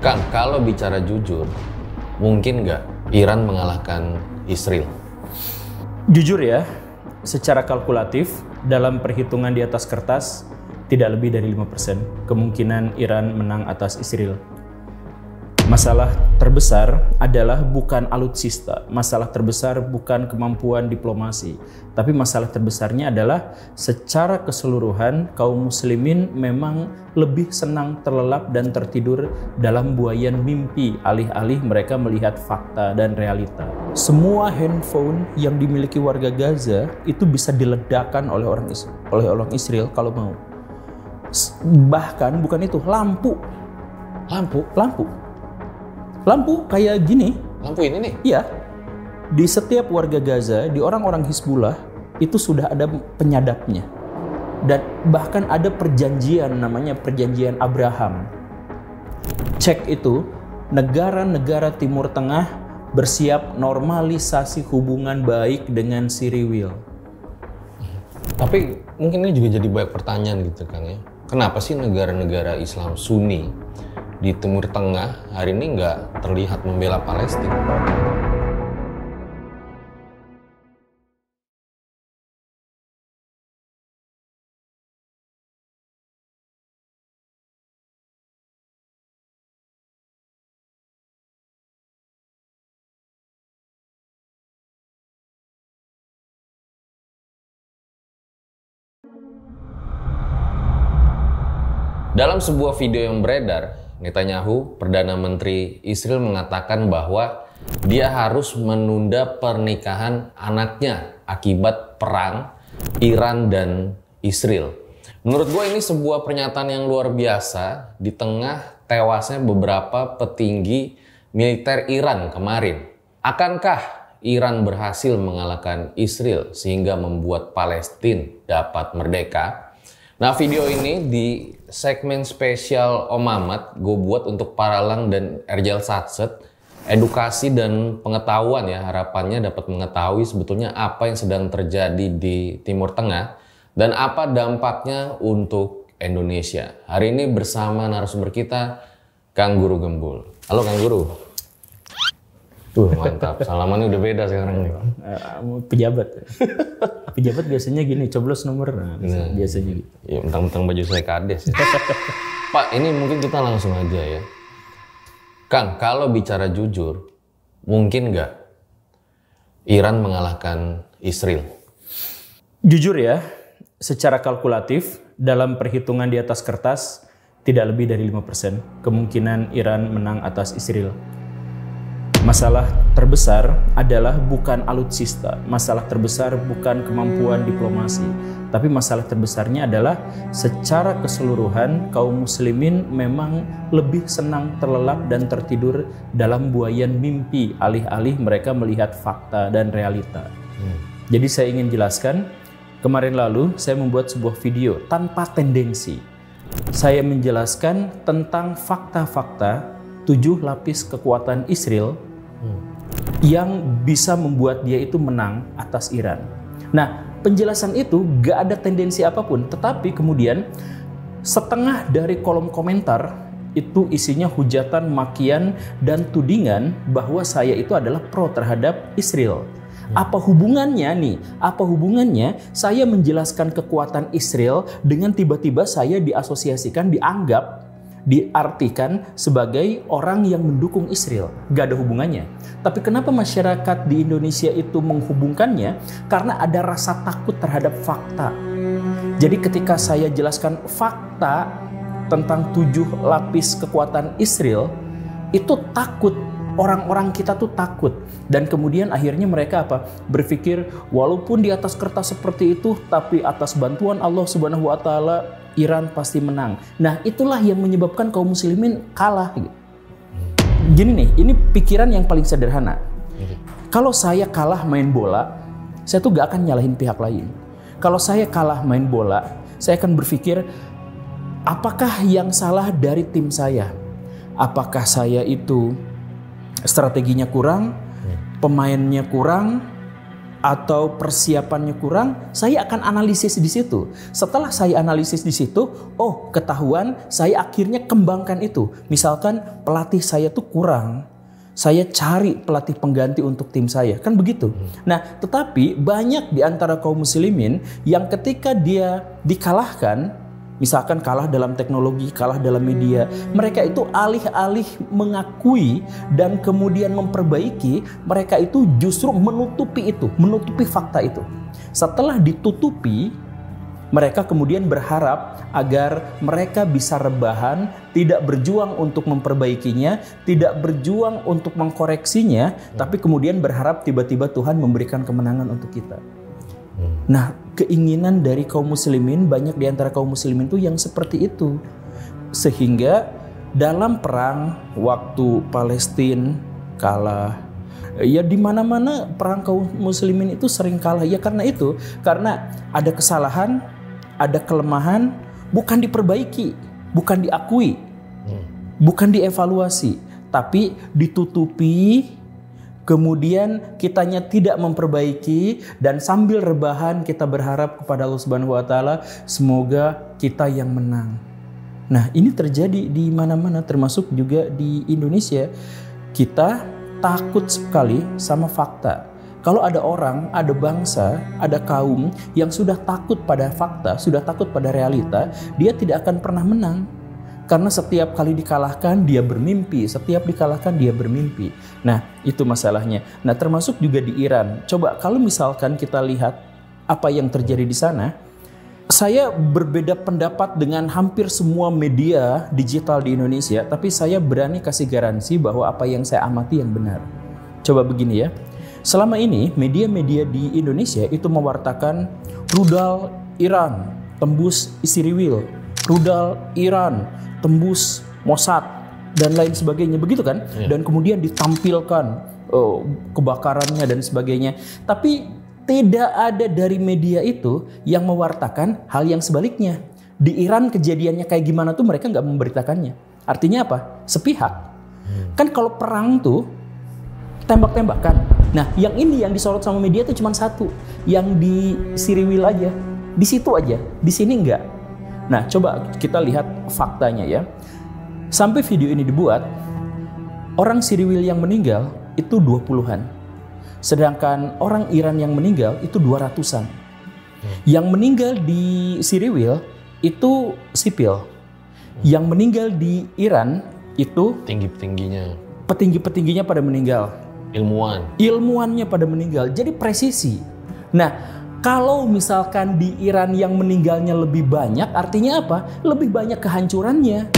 Kang, kalau bicara jujur, mungkin nggak Iran mengalahkan Israel? Jujur ya, secara kalkulatif, dalam perhitungan di atas kertas, tidak lebih dari 5% kemungkinan Iran menang atas Israel. Masalah terbesar adalah bukan alutsista, masalah terbesar bukan kemampuan diplomasi, tapi masalah terbesarnya adalah secara keseluruhan kaum muslimin memang lebih senang terlelap dan tertidur dalam buayan mimpi alih-alih mereka melihat fakta dan realita. Semua handphone yang dimiliki warga Gaza itu bisa diledakkan oleh orang Israel kalau mau. Bahkan bukan itu, lampu kayak gini. Lampu ini nih? Iya. Di setiap warga Gaza, di orang-orang Hizbullah itu sudah ada penyadapnya. Dan bahkan ada perjanjian namanya perjanjian Abraham. Cek itu, negara-negara Timur Tengah bersiap normalisasi hubungan baik dengan Siriwil. Tapi mungkin ini juga jadi banyak pertanyaan gitu Kang ya. Kenapa sih negara-negara Islam Sunni di Timur Tengah hari ini nggak terlihat membela Palestina? Dalam sebuah video yang beredar, Netanyahu, Perdana Menteri Israel, mengatakan bahwa dia harus menunda pernikahan anaknya akibat perang Iran dan Israel. Menurut gue ini sebuah pernyataan yang luar biasa di tengah tewasnya beberapa petinggi militer Iran kemarin. Akankah Iran berhasil mengalahkan Israel sehingga membuat Palestina dapat merdeka? Nah, video ini di segmen spesial Om Mamat gue buat untuk Paralang dan Erjal Satset, edukasi dan pengetahuan ya, harapannya dapat mengetahui sebetulnya apa yang sedang terjadi di Timur Tengah dan apa dampaknya untuk Indonesia. Hari ini bersama narasumber kita, Kang Guru Gembul. Halo Kang Guru. Tuh mantap, salamannya udah beda sekarang nih. Pejabat. Pejabat biasanya gini, coblos nomor, biasanya gitu. Ya, mentang-mentang baju saya kades ya. Pak, ini mungkin kita langsung aja ya. Kang, kalau bicara jujur, mungkin nggak Iran mengalahkan Israel? Jujur ya, secara kalkulatif, dalam perhitungan di atas kertas, tidak lebih dari 5% kemungkinan Iran menang atas Israel. Masalah terbesar adalah bukan alutsista, masalah terbesar bukan kemampuan diplomasi, tapi masalah terbesarnya adalah secara keseluruhan kaum muslimin memang lebih senang terlelap dan tertidur dalam buayan mimpi alih-alih mereka melihat fakta dan realita. Jadi saya ingin jelaskan, kemarin lalu saya membuat sebuah video tanpa tendensi. Saya menjelaskan tentang fakta-fakta 7 lapis kekuatan Israel yang bisa membuat dia itu menang atas Iran. Nah, penjelasan itu gak ada tendensi apapun, tetapi kemudian setengah dari kolom komentar itu isinya hujatan, makian, dan tudingan bahwa saya itu adalah pro terhadap Israel. Apa hubungannya nih? Apa hubungannya saya menjelaskan kekuatan Israel dengan tiba-tiba saya diasosiasikan, diartikan sebagai orang yang mendukung Israel? Gak ada hubungannya. Tapi kenapa masyarakat di Indonesia itu menghubungkannya? Karena ada rasa takut terhadap fakta. Jadi ketika saya jelaskan fakta tentang 7 lapis kekuatan Israel, itu takut. Orang-orang kita tuh takut. Dan kemudian akhirnya mereka apa? Berpikir walaupun di atas kertas seperti itu, tapi atas bantuan Allah Subhanahu wa Ta'ala, Iran pasti menang. Nah, itulah yang menyebabkan kaum muslimin kalah. Gini nih, ini pikiran yang paling sederhana. Kalau saya kalah main bola, saya tuh gak akan nyalahin pihak lain. Kalau saya kalah main bola, saya akan berpikir, apakah yang salah dari tim saya? Apakah saya itu strateginya kurang, pemainnya kurang, atau persiapannya kurang, saya akan analisis di situ. Setelah saya analisis di situ, oh ketahuan, saya akhirnya kembangkan itu. Misalkan pelatih saya tuh kurang, saya cari pelatih pengganti untuk tim saya, kan begitu. Nah, tetapi banyak di antara kaum muslimin yang ketika dia dikalahkan, misalkan kalah dalam teknologi, kalah dalam media, mereka itu alih-alih mengakui dan kemudian memperbaiki, mereka itu justru menutupi itu, menutupi fakta itu. Setelah ditutupi, mereka kemudian berharap agar mereka bisa rebahan, tidak berjuang untuk memperbaikinya, tidak berjuang untuk mengkoreksinya, tapi kemudian berharap tiba-tiba Tuhan memberikan kemenangan untuk kita. Nah, keinginan dari kaum muslimin, banyak di antara kaum muslimin itu yang seperti itu. Sehingga dalam perang waktu Palestina kalah, ya di mana-mana perang kaum muslimin itu sering kalah. Ya karena itu, karena ada kesalahan, ada kelemahan, bukan diperbaiki, bukan diakui, bukan dievaluasi, tapi ditutupi. Kemudian kitanya tidak memperbaiki, dan sambil rebahan kita berharap kepada Allah Subhanahu wa taala semoga kita yang menang. Nah, ini terjadi di mana-mana termasuk juga di Indonesia. Kita takut sekali sama fakta. Kalau ada orang, ada bangsa, ada kaum yang sudah takut pada fakta, sudah takut pada realita, dia tidak akan pernah menang. Karena setiap kali dikalahkan dia bermimpi, setiap dikalahkan dia bermimpi. Nah, itu masalahnya. Nah, termasuk juga di Iran. Coba kalau misalkan kita lihat apa yang terjadi di sana, saya berbeda pendapat dengan hampir semua media digital di Indonesia, tapi saya berani kasih garansi bahwa apa yang saya amati yang benar. Coba begini ya. Selama ini media-media di Indonesia itu mewartakan rudal Iran tembus Isiriwil, rudal Iran tembus Mossad dan lain sebagainya, begitu kan? Dan kemudian ditampilkan kebakarannya dan sebagainya. Tapi tidak ada dari media itu yang mewartakan hal yang sebaliknya. Di Iran kejadiannya kayak gimana tuh mereka nggak memberitakannya. Artinya apa? Sepihak. Kan kalau perang tuh tembak-tembakan. Nah, yang ini yang disorot sama media tuh cuma satu, yang di Siriwil aja, di situ aja, di sini enggak. Nah, coba kita lihat faktanya ya. Sampai video ini dibuat, orang Siriwil yang meninggal itu 20-an. Sedangkan orang Iran yang meninggal itu 200-an. Yang meninggal di Siriwil itu sipil. Yang meninggal di Iran itu petinggi-petingginya pada meninggal. Ilmuannya pada meninggal. Jadi presisi. Nah, kalau misalkan di Iran yang meninggalnya lebih banyak, artinya apa? Lebih banyak kehancurannya.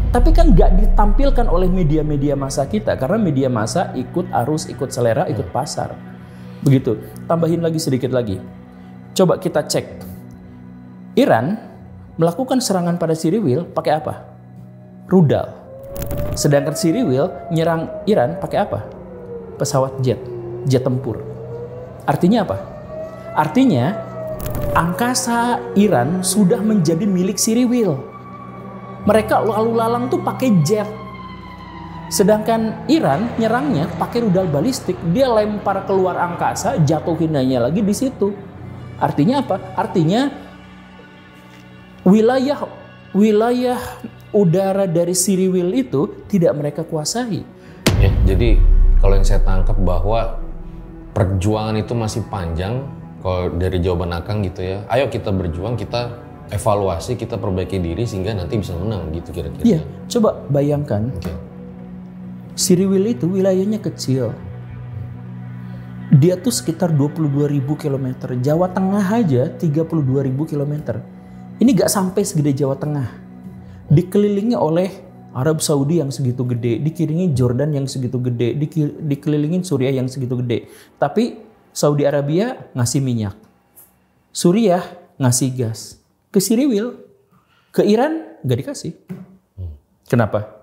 Tapi kan nggak ditampilkan oleh media-media massa kita, karena media massa ikut arus, ikut selera, ikut pasar. Begitu. Tambahin lagi sedikit lagi. Coba kita cek. Iran melakukan serangan pada Siriwil pakai apa? Rudal. Sedangkan Siriwil nyerang Iran pakai apa? Pesawat jet tempur. Artinya apa? Artinya angkasa Iran sudah menjadi milik Siriwil. Mereka lalu lalang tuh pakai jet. Sedangkan Iran nyerangnya pakai rudal balistik. Dia lempar keluar angkasa, jatuhin aja lagi di situ. Artinya apa? Artinya wilayah udara dari Siriwil itu tidak mereka kuasai. Ya, jadi kalau yang saya tangkap bahwa perjuangan itu masih panjang. Kalau dari jawaban Akang gitu ya, ayo kita berjuang, kita evaluasi, kita perbaiki diri sehingga nanti bisa menang gitu kira-kira. Iya, coba bayangkan. Siriwil itu wilayahnya kecil. Dia tuh sekitar 22.000 km. Jawa Tengah aja 32.000 km. Ini gak sampai segede Jawa Tengah. Dikelilingi oleh Arab Saudi yang segitu gede, dikelilingi Jordan yang segitu gede, dikelilingin Suriah yang segitu gede. Tapi Saudi Arabia ngasih minyak, Suriah ngasih gas, ke Siriwil, ke Iran nggak dikasih. Kenapa?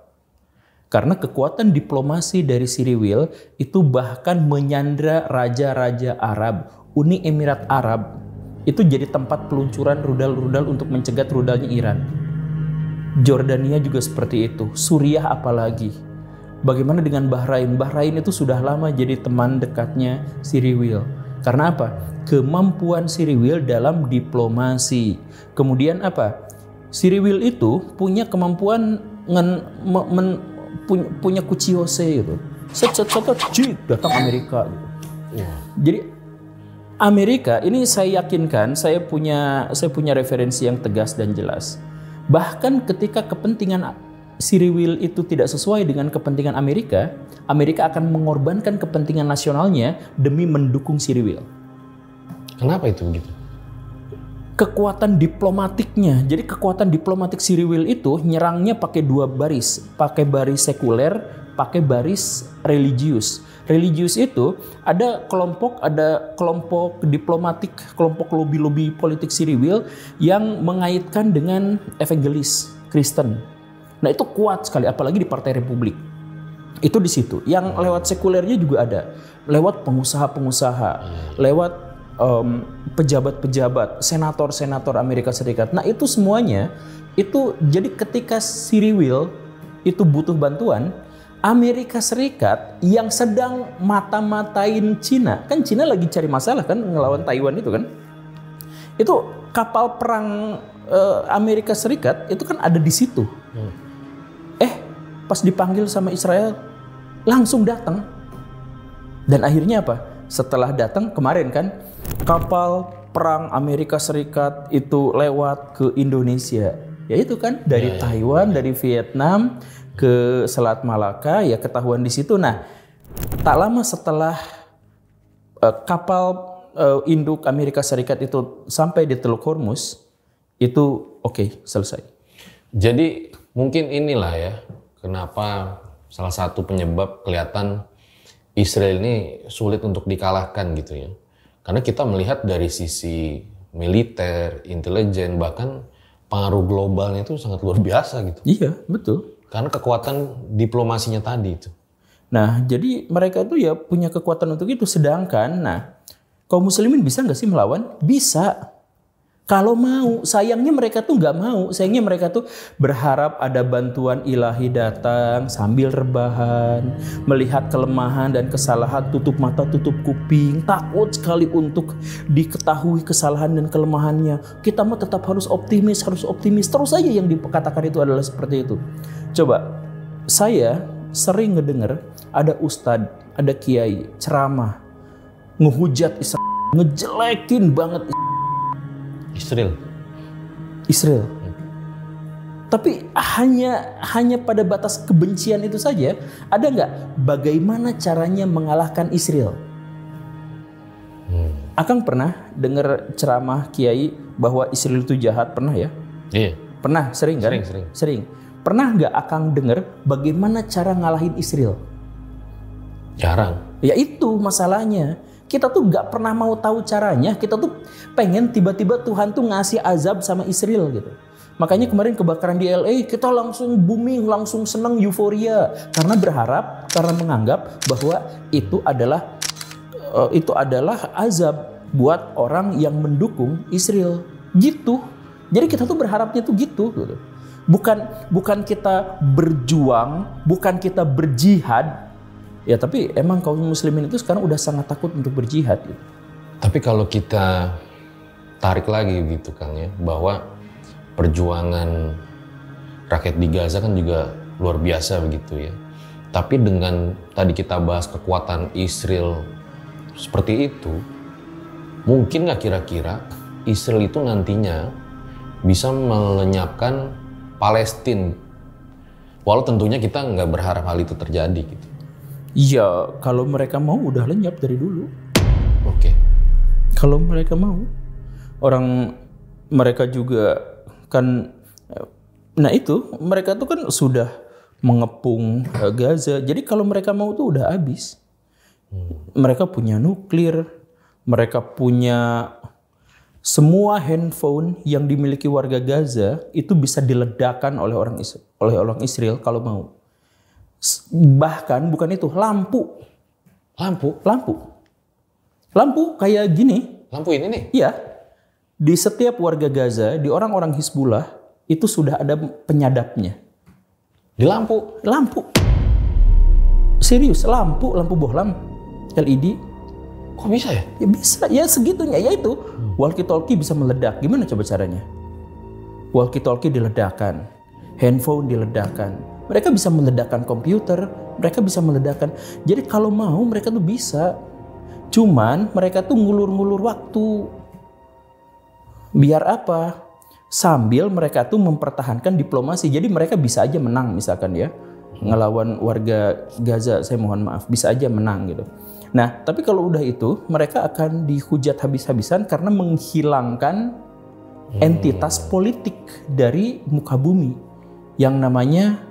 Karena kekuatan diplomasi dari Siriwil itu bahkan menyandra raja-raja Arab, Uni Emirat Arab, itu jadi tempat peluncuran rudal-rudal untuk mencegat rudalnya Iran. Jordania juga seperti itu, Suriah apalagi. Bagaimana dengan Bahrain? Bahrain itu sudah lama jadi teman dekatnya Siriwil. Karena apa? Kemampuan Cyril dalam diplomasi. Kemudian apa? Cyril itu punya kemampuan punya kuciose gitu. Set datang Amerika gitu. Jadi Amerika ini saya yakinkan saya punya referensi yang tegas dan jelas. Bahkan ketika kepentingan Cyril itu tidak sesuai dengan kepentingan Amerika, Amerika akan mengorbankan kepentingan nasionalnya demi mendukung Cyril. Kenapa itu begitu? Kekuatan diplomatiknya. Jadi kekuatan diplomatik Cyril itu nyerangnya pakai dua baris, pakai baris sekuler, pakai baris religius. Religius itu ada kelompok diplomatik, kelompok lobby politik Cyril yang mengaitkan dengan evangelis Kristen. Nah itu kuat sekali, apalagi di Partai Republik. Itu di situ. Yang lewat sekulernya juga ada, lewat pengusaha-pengusaha, lewat pejabat-pejabat, senator Amerika Serikat. Nah itu semuanya, itu jadi ketika Cyril itu butuh bantuan, Amerika Serikat yang sedang mata-matain Cina, kan Cina lagi cari masalah kan ngelawan Taiwan itu kan, itu kapal perang Amerika Serikat itu kan ada di situ. Pas dipanggil sama Israel langsung datang, dan akhirnya apa? Setelah datang kemarin kan, kapal perang Amerika Serikat itu lewat ke Indonesia. Ya itu kan dari Taiwan, dari Vietnam ke Selat Malaka, ya ketahuan di situ. Nah, tak lama setelah kapal induk Amerika Serikat itu sampai di Teluk Hormuz, itu oke, selesai. Jadi mungkin inilah ya kenapa salah satu penyebab kelihatan Israel ini sulit untuk dikalahkan gitu ya. Karena kita melihat dari sisi militer, intelijen, bahkan pengaruh globalnya itu sangat luar biasa gitu. Iya, betul. Karena kekuatan diplomasinya tadi itu. Nah, jadi mereka itu ya punya kekuatan untuk itu. Sedangkan, kaum muslimin bisa nggak sih melawan? Bisa. Kalau mau, sayangnya mereka tuh nggak mau. Sayangnya mereka tuh berharap ada bantuan ilahi datang sambil rebahan, melihat kelemahan dan kesalahan, tutup mata, tutup kuping, takut sekali untuk diketahui kesalahan dan kelemahannya. Kita mah tetap harus optimis. Terus saja yang dikatakan itu adalah seperti itu. Coba, saya sering ngedenger ada ustadz, ada kiai, ceramah, ngehujat Israel, ngejelekin banget Israel. Tapi hanya pada batas kebencian itu saja. Ada nggak bagaimana caranya mengalahkan Israel? Akang pernah dengar ceramah kiai bahwa Israel itu jahat, pernah ya? Iya. Pernah, sering kan? Sering. Pernah nggak Akang dengar bagaimana cara ngalahin Israel? Jarang. Ya itu masalahnya. Kita tuh nggak pernah mau tahu caranya. Kita tuh pengen tiba-tiba Tuhan tuh ngasih azab sama Israel gitu. Makanya kemarin kebakaran di LA kita langsung booming, langsung senang, euforia, karena berharap, karena menganggap bahwa itu adalah azab buat orang yang mendukung Israel. Gitu. Jadi kita tuh berharapnya tuh gitu. Bukan kita berjuang, bukan kita berjihad. Ya tapi emang kaum muslimin itu sekarang udah sangat takut untuk berjihad gitu. Tapi kalau kita tarik lagi gitu Kang ya, bahwa perjuangan rakyat di Gaza kan juga luar biasa begitu ya. Tapi dengan tadi kita bahas kekuatan Israel seperti itu, mungkin nggak kira-kira Israel itu nantinya bisa melenyapkan Palestina? Walau tentunya kita nggak berharap hal itu terjadi gitu. Iya, kalau mereka mau udah lenyap dari dulu. Oke. Kalau mereka mau, orang mereka juga kan, nah itu mereka tuh kan sudah mengepung Gaza. Jadi kalau mereka mau tuh udah habis. Mereka punya nuklir, mereka punya semua handphone yang dimiliki warga Gaza itu bisa diledakkan oleh orang Israel kalau mau. Bahkan bukan itu, lampu kayak gini. Lampu ini nih? Iya. Di setiap warga Gaza, di orang-orang Hizbullah itu sudah ada penyadapnya. Di lampu? Lampu. Serius, lampu bohlam LED. Kok bisa ya? Ya bisa, ya segitunya. Ya itu, walkie-talkie bisa meledak. Gimana coba caranya? Walkie-talkie diledakkan, handphone diledakkan. Mereka bisa meledakkan komputer, mereka bisa meledakkan. Jadi kalau mau mereka tuh bisa. Cuman mereka tuh ngulur-ngulur waktu. Biar apa? Sambil mereka tuh mempertahankan diplomasi. Jadi mereka bisa aja menang misalkan ya. Ngelawan warga Gaza, saya mohon maaf, bisa aja menang gitu. Nah, tapi kalau udah itu, mereka akan dihujat habis-habisan karena menghilangkan entitas politik dari muka bumi yang namanya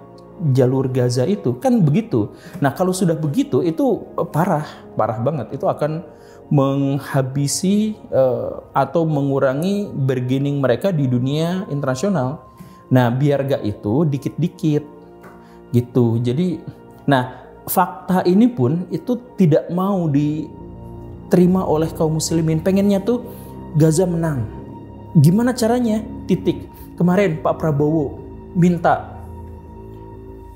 jalur Gaza itu, kan begitu. Nah, kalau sudah begitu itu parah banget. Itu akan menghabisi atau mengurangi bargaining mereka di dunia internasional. Nah, biar gak itu dikit-dikit gitu. Jadi, nah fakta ini pun itu tidak mau diterima oleh kaum muslimin. Pengennya tuh Gaza menang. Gimana caranya? Titik. Kemarin Pak Prabowo minta,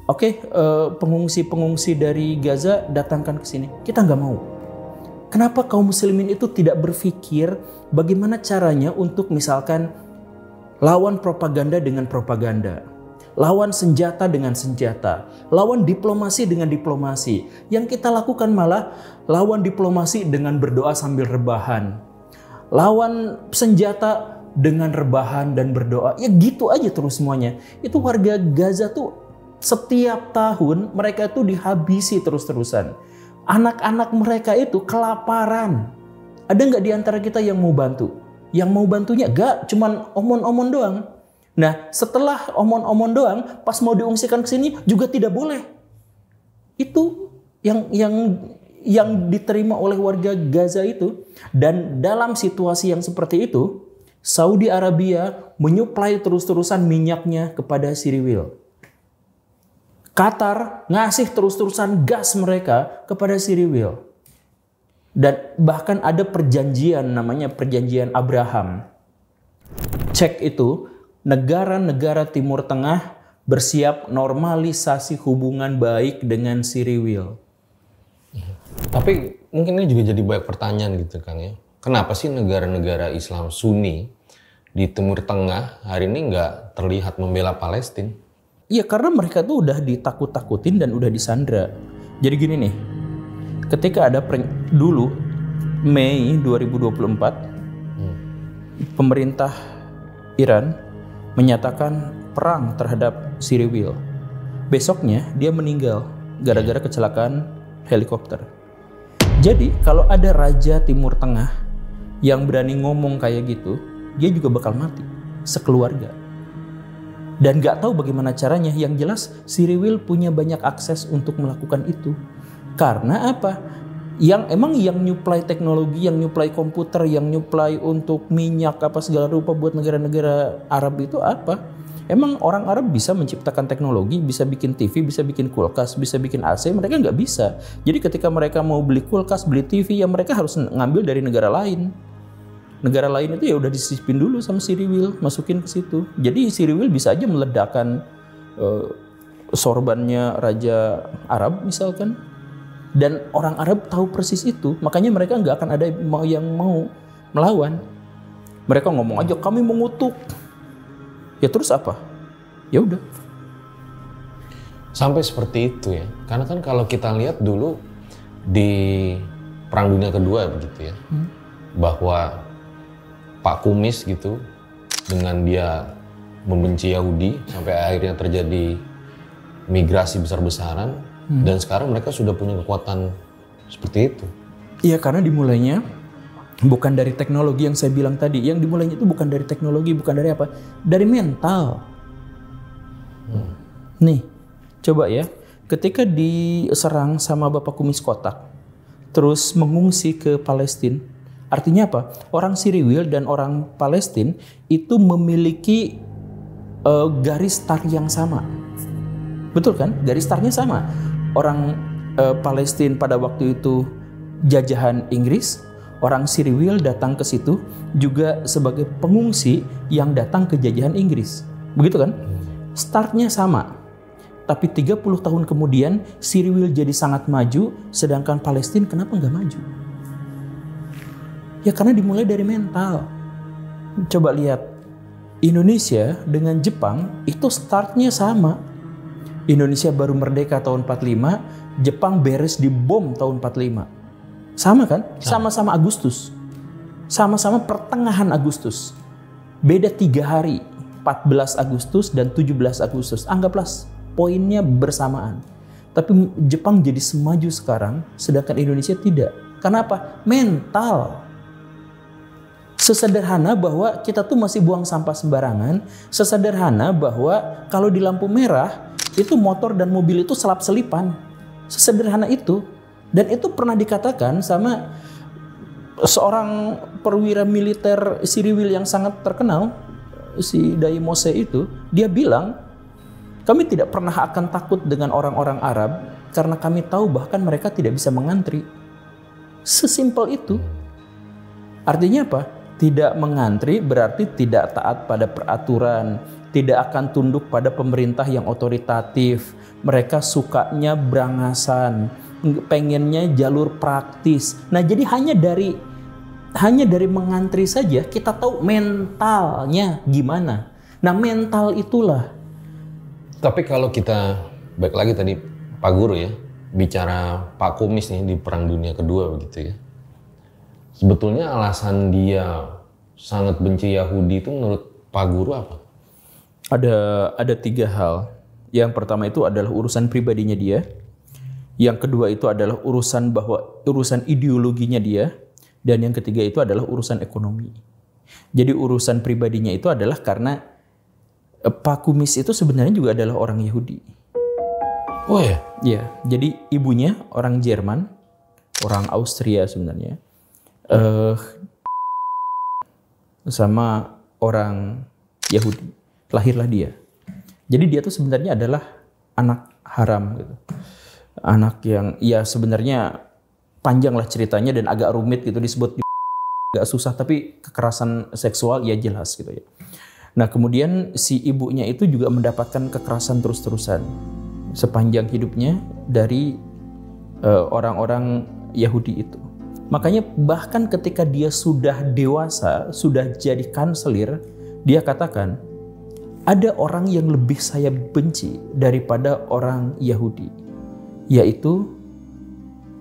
oke, pengungsi-pengungsi dari Gaza datangkan ke sini. Kita nggak mau. Kenapa kaum muslimin itu tidak berpikir bagaimana caranya untuk misalkan lawan propaganda dengan propaganda, lawan senjata dengan senjata, lawan diplomasi dengan diplomasi. Yang kita lakukan malah lawan diplomasi dengan berdoa sambil rebahan, lawan senjata dengan rebahan dan berdoa. Ya gitu aja terus semuanya. Itu warga Gaza tuh setiap tahun mereka tuh dihabisi terus-terusan. Anak-anak mereka itu kelaparan. Ada nggak di antara kita yang mau bantu? Yang mau bantunya gak, cuman omon-omon doang. Nah, setelah omon-omon doang, pas mau diungsikan ke sini juga tidak boleh. Itu yang diterima oleh warga Gaza itu. Dan dalam situasi yang seperti itu, Saudi Arabia menyuplai terus-terusan minyaknya kepada Siriwil. Qatar ngasih terus-terusan gas mereka kepada Siriwil. Dan bahkan ada perjanjian namanya perjanjian Abraham. Cek itu, negara-negara Timur Tengah bersiap normalisasi hubungan baik dengan Siriwil. Tapi mungkin ini juga jadi banyak pertanyaan gitu Kang ya. Kenapa sih negara-negara Islam Sunni di Timur Tengah hari ini nggak terlihat membela Palestina? Iya, karena mereka tuh udah ditakut-takutin dan udah disandra. Jadi gini nih, ketika ada dulu Mei 2024, pemerintah Iran menyatakan perang terhadap Siriwil. Besoknya dia meninggal gara-gara kecelakaan helikopter. Jadi kalau ada raja Timur Tengah yang berani ngomong kayak gitu, dia juga bakal mati sekeluarga. Dan gak tahu bagaimana caranya. Yang jelas Siriwil punya banyak akses untuk melakukan itu. Karena apa? Yang nyuplai teknologi, yang nyuplai komputer, yang nyuplai untuk minyak apa segala rupa buat negara-negara Arab itu apa? Emang orang Arab bisa menciptakan teknologi, bisa bikin TV, bisa bikin kulkas, bisa bikin AC, mereka nggak bisa. Jadi ketika mereka mau beli kulkas, beli TV, ya mereka harus ngambil dari negara lain. Negara lain itu ya udah disisipin dulu sama Siriwil, masukin ke situ. Jadi Siriwil bisa aja meledakkan sorbannya Raja Arab misalkan. Dan orang Arab tahu persis itu, makanya mereka nggak akan ada yang mau melawan. Mereka ngomong aja kami mengutuk. Ya terus apa? Ya udah. Sampai seperti itu ya. Karena kan kalau kita lihat dulu di Perang Dunia Kedua begitu ya, bahwa Pak Kumis gitu dengan dia membenci Yahudi sampai akhirnya terjadi migrasi besar-besaran dan sekarang mereka sudah punya kekuatan seperti itu. Iya, karena dimulainya bukan dari teknologi yang saya bilang tadi. Yang dimulainya itu bukan dari teknologi, bukan dari apa? Dari mental. Nih, coba ya. Ketika diserang sama Bapak Kumis Kotak, terus mengungsi ke Palestina, artinya apa? Orang Siriwil dan orang Palestina itu memiliki garis star yang sama. Betul kan? Garis starnya sama. Orang Palestina pada waktu itu jajahan Inggris, orang Siriwil datang ke situ juga sebagai pengungsi yang datang ke jajahan Inggris. Begitu kan? Startnya sama. Tapi 30 tahun kemudian Siriwil jadi sangat maju, sedangkan Palestina kenapa nggak maju? Ya karena dimulai dari mental. Coba lihat, Indonesia dengan Jepang itu startnya sama. Indonesia baru merdeka tahun 45, Jepang beres dibom tahun 45. Sama kan? Sama-sama Agustus. Sama-sama pertengahan Agustus. Beda 3 hari, 14 Agustus dan 17 Agustus. Anggaplah poinnya bersamaan. Tapi Jepang jadi semaju sekarang, sedangkan Indonesia tidak. Kenapa? Mental. Sesederhana bahwa kita tuh masih buang sampah sembarangan. Sesederhana bahwa kalau di lampu merah, itu motor dan mobil itu selap-selipan. Sesederhana itu. Dan itu pernah dikatakan sama seorang perwira militer Siriwil yang sangat terkenal, si Daimose itu. Dia bilang, kami tidak pernah akan takut dengan orang-orang Arab karena kami tahu bahkan mereka tidak bisa mengantri. Sesimpel itu. Artinya apa? Tidak mengantri berarti tidak taat pada peraturan, tidak akan tunduk pada pemerintah yang otoritatif. Mereka sukanya berangasan, pengennya jalur praktis. Nah, jadi hanya dari mengantri saja kita tahu mentalnya gimana. Nah, mental itulah. Tapi kalau kita balik lagi tadi Pak Guru ya, bicara Pak Kumis nih di Perang Dunia Kedua begitu ya. Sebetulnya alasan dia sangat benci Yahudi itu menurut Pak Guru apa? Ada 3 hal. Yang pertama itu adalah urusan pribadinya dia. Yang kedua itu adalah urusan ideologinya dia. Dan yang ketiga itu adalah urusan ekonomi. Jadi urusan pribadinya itu adalah karena Pak Kumis itu sebenarnya juga adalah orang Yahudi. Oh ya? Iya, jadi ibunya orang Jerman, orang Austria sebenarnya. Sama orang Yahudi. Lahirlah dia. Jadi dia tuh sebenarnya adalah anak haram gitu. Anak yang ya sebenarnya panjang lah ceritanya dan agak rumit gitu, disebut agak susah, tapi kekerasan seksual ya jelas gitu ya. Nah, kemudian si ibunya itu juga mendapatkan kekerasan terus-terusan sepanjang hidupnya dari orang-orang Yahudi itu. Makanya bahkan ketika dia sudah dewasa, sudah jadi kanselir, dia katakan, ada orang yang lebih saya benci daripada orang Yahudi, yaitu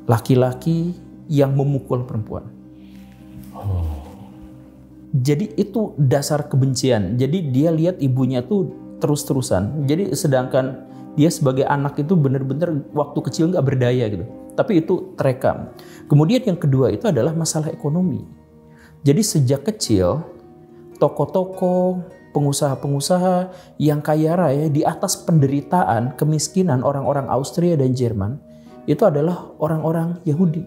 laki-laki yang memukul perempuan. Jadi itu dasar kebencian. Jadi dia lihat ibunya tuh terus-terusan. Jadi sedangkan dia sebagai anak itu benar-benar waktu kecil nggak berdaya gitu. Tapi itu terekam. Kemudian yang kedua itu adalah masalah ekonomi. Jadi sejak kecil toko-toko, pengusaha-pengusaha yang kaya raya di atas penderitaan, kemiskinan orang-orang Austria dan Jerman itu adalah orang-orang Yahudi.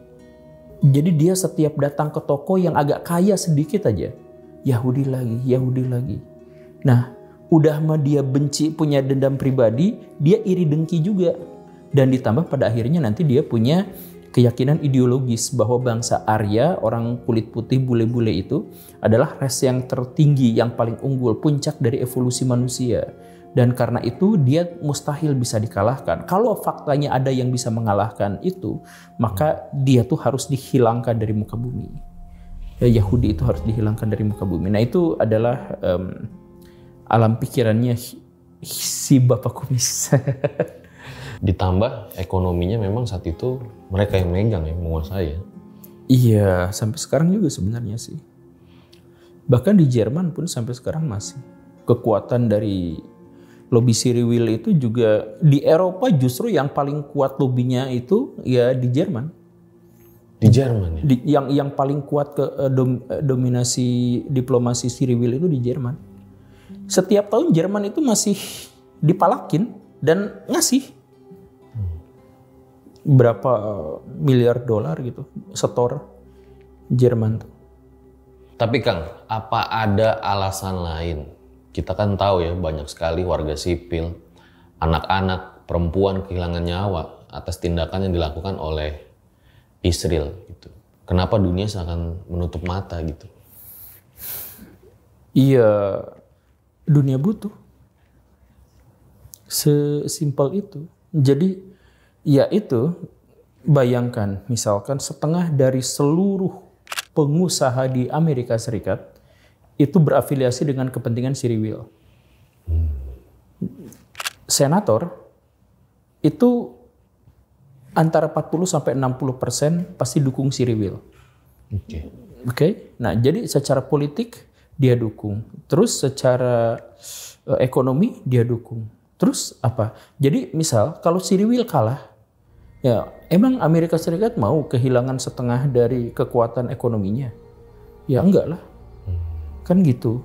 Jadi dia setiap datang ke toko yang agak kaya sedikit aja, Yahudi lagi, Yahudi lagi. Nah, udah mah dia benci, punya dendam pribadi, dia iri dengki juga. Dan ditambah pada akhirnya nanti dia punya keyakinan ideologis bahwa bangsa Arya, orang kulit putih bule-bule itu adalah ras yang tertinggi, yang paling unggul, puncak dari evolusi manusia. Dan karena itu dia mustahil bisa dikalahkan. Kalau faktanya ada yang bisa mengalahkan itu, maka dia tuh harus dihilangkan dari muka bumi. Ya, Yahudi itu harus dihilangkan dari muka bumi. Nah, itu adalah alam pikirannya si Bapak Kumis. Ditambah ekonominya memang saat itu mereka yang megang ya, menguasai ya. Iya, sampai sekarang juga sebenarnya sih. Bahkan di Jerman pun sampai sekarang masih. Kekuatan dari lobby Siriwil itu juga di Eropa justru yang paling kuat lobbynya itu ya di Jerman. Di Jerman ya? Yang paling kuat dominasi diplomasi Siriwil itu di Jerman. Setiap tahun Jerman itu masih dipalakin dan ngasih berapa miliar dolar gitu setor Jerman tuh. Tapi Kang, apa ada alasan lain? Kita kan tahu ya banyak sekali warga sipil, anak-anak, perempuan kehilangan nyawa atas tindakan yang dilakukan oleh Israel gitu. Kenapa dunia seakan menutup mata gitu? Iya, dunia butuh. Sesimpel itu. Jadi ya itu, bayangkan misalkan setengah dari seluruh pengusaha di Amerika Serikat itu berafiliasi dengan kepentingan Cyril. Senator itu antara 40-60% pasti dukung Cyril. Oke. Nah, jadi secara politik dia dukung. Terus secara ekonomi dia dukung. Terus apa? Jadi misal kalau Cyril kalah, ya emang Amerika Serikat mau kehilangan setengah dari kekuatan ekonominya? Ya enggak lah. Kan gitu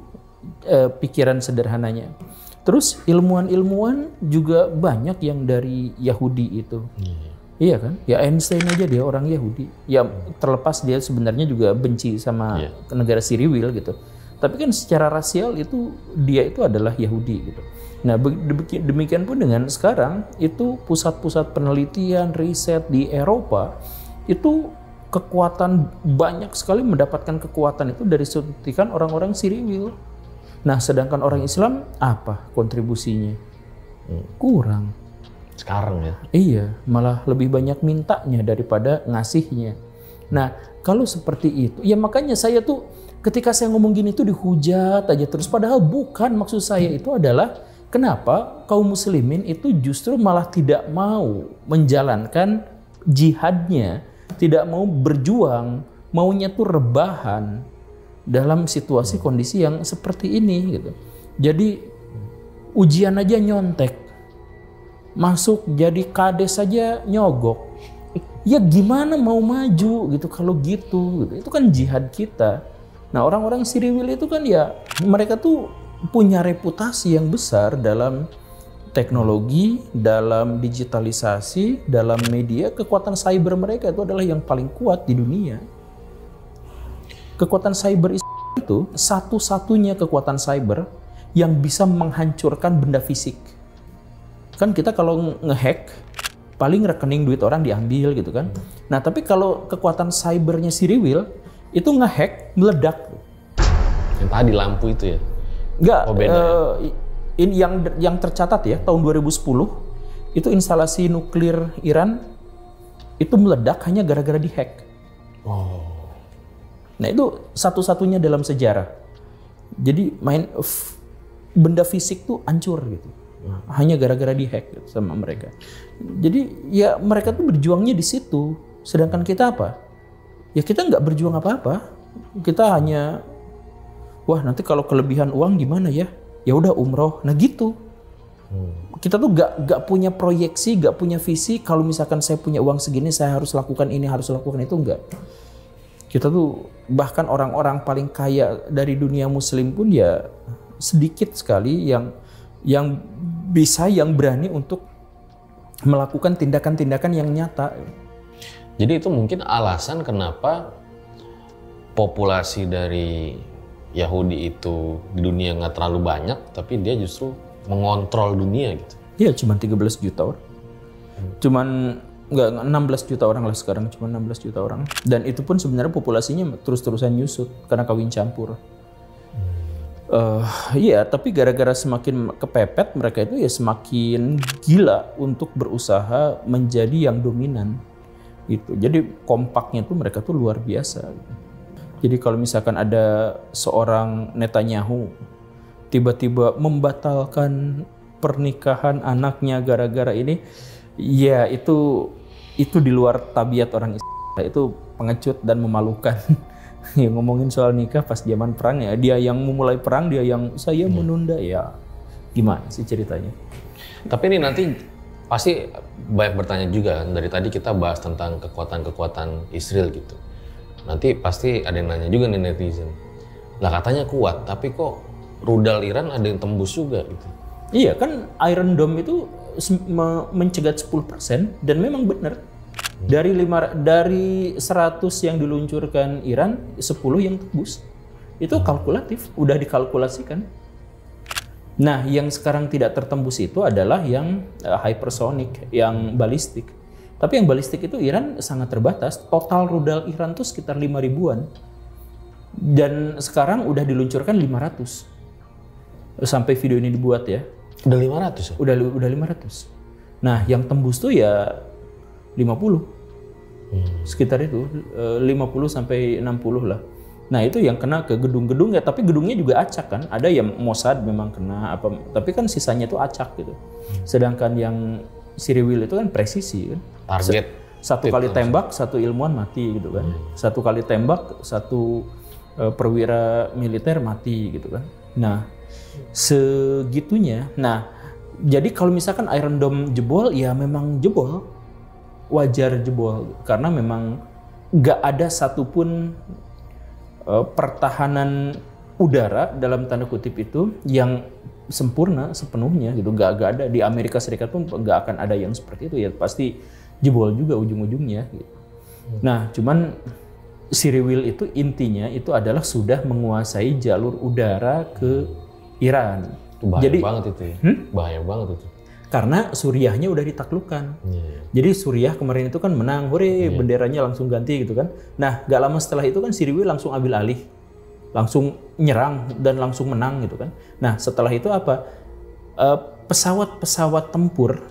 pikiran sederhananya. Terus ilmuwan-ilmuwan juga banyak yang dari Yahudi itu. Iya kan? Ya Einstein aja dia orang Yahudi. Ya terlepas dia sebenarnya juga benci sama negara Cyril gitu. Tapi kan secara rasial itu dia itu adalah Yahudi gitu. Nah demikian pun dengan sekarang itu pusat-pusat penelitian riset di Eropa itu kekuatan banyak sekali mendapatkan kekuatan itu dari suntikan orang-orang Cyril. Nah sedangkan orang Islam apa kontribusinya? Kurang. Sekarang ya? Iya, malah lebih banyak mintanya daripada ngasihnya. Nah, kalau seperti itu, ya makanya saya tuh ketika saya ngomong gini tuh dihujat aja terus. Padahal bukan, maksud saya itu adalah kenapa kaum muslimin itu justru malah tidak mau menjalankan jihadnya, tidak mau berjuang, maunya tuh rebahan dalam situasi kondisi yang seperti ini gitu. Jadi ujian aja nyontek. Masuk jadi kades saja nyogok. Ya gimana mau maju gitu kalau gitu. Itu kan jihad kita. Nah orang-orang Cyril itu kan ya mereka tuh punya reputasi yang besar dalam teknologi, dalam digitalisasi, dalam media. Kekuatan cyber mereka itu adalah yang paling kuat di dunia. Kekuatan cyber itu satu-satunya kekuatan cyber yang bisa menghancurkan benda fisik. Kan kita kalau ngehack paling rekening duit orang diambil gitu kan. Nah tapi kalau kekuatan cybernya Cyril itu ngehack meledak. Yang tadi lampu itu ya? Enggak. Oh, beda. Ini yang tercatat ya tahun 2010 itu instalasi nuklir Iran itu meledak hanya gara-gara dihack. Oh. Nah itu satu-satunya dalam sejarah. Jadi benda fisik tuh hancur gitu. Hanya gara-gara dihack gitu sama mereka. Jadi ya mereka tuh berjuangnya di situ. Sedangkan kita apa? Ya kita nggak berjuang apa-apa. Kita hanya, wah nanti kalau kelebihan uang gimana ya? Ya udah umroh. Nah gitu. Kita tuh nggak punya proyeksi, nggak punya visi. Kalau misalkan saya punya uang segini, saya harus lakukan ini, harus lakukan itu, enggak. Kita tuh bahkan orang-orang paling kaya dari dunia Muslim pun ya sedikit sekali yang bisa, yang berani untuk melakukan tindakan-tindakan yang nyata. Jadi itu mungkin alasan kenapa populasi dari Yahudi itu di dunia nggak terlalu banyak, tapi dia justru mengontrol dunia gitu. Iya, cuma 13 juta orang. Cuman nggak 16 juta orang lah sekarang, cuma 16 juta orang. Dan itu pun sebenarnya populasinya terus-terusan nyusut karena kawin campur. Iya, tapi gara-gara semakin kepepet mereka itu ya semakin gila untuk berusaha menjadi yang dominan. Itu. Jadi kompaknya tuh mereka tuh luar biasa. Jadi kalau misalkan ada seorang Netanyahu tiba-tiba membatalkan pernikahan anaknya gara-gara ini, ya itu di luar tabiat orang Israel. Itu pengecut dan memalukan. Ya, ngomongin soal nikah pas zaman perang ya, dia yang memulai perang, dia yang saya menunda, ya gimana sih ceritanya? Tapi ini nanti pasti banyak bertanya juga kan, dari tadi kita bahas tentang kekuatan-kekuatan Israel gitu. Nanti pasti ada yang nanya juga nih netizen, lah katanya kuat tapi kok rudal Iran ada yang tembus juga gitu. Iya kan, Iron Dome itu mencegat 10% dan memang benar. Dari 100 yang diluncurkan Iran, 10 yang tembus. Itu kalkulatif, udah dikalkulasikan. Nah, yang sekarang tidak tertembus itu adalah yang hypersonic, yang balistik. Tapi yang balistik itu Iran sangat terbatas. Total rudal Iran tuh sekitar 5 ribuan. Dan sekarang udah diluncurkan 500. Sampai video ini dibuat ya. Udah 500 ya? Udah 500. Nah, yang tembus tuh ya 50. Sekitar itu 50 sampai 60 lah. Nah itu yang kena ke gedung-gedung ya, tapi gedungnya juga acak kan. Ada yang Mossad memang kena apa, tapi kan sisanya itu acak gitu. Sedangkan yang Cyril itu kan presisi kan. Target. Satu kali tembak, satu ilmuwan mati gitu kan. Satu kali tembak, satu perwira militer mati gitu kan. Nah segitunya. Nah jadi kalau misalkan Iron Dome jebol, ya memang jebol. Wajar jebol. Karena memang nggak ada satupun pertahanan udara dalam tanda kutip itu yang sempurna sepenuhnya gitu, nggak ada. Di Amerika Serikat pun nggak akan ada yang seperti itu, ya pasti jebol juga ujung-ujungnya gitu. Nah cuman Cyril itu intinya itu adalah sudah menguasai jalur udara ke Iran. Itu bahaya banget itu ya. Bahaya banget itu. Karena Suriahnya udah ditaklukkan. Jadi Suriah kemarin itu kan menang, hore, benderanya langsung ganti gitu kan. Nah, gak lama setelah itu kan Cyril langsung ambil alih, langsung nyerang dan langsung menang gitu kan. Nah, setelah itu apa? Pesawat-pesawat tempur.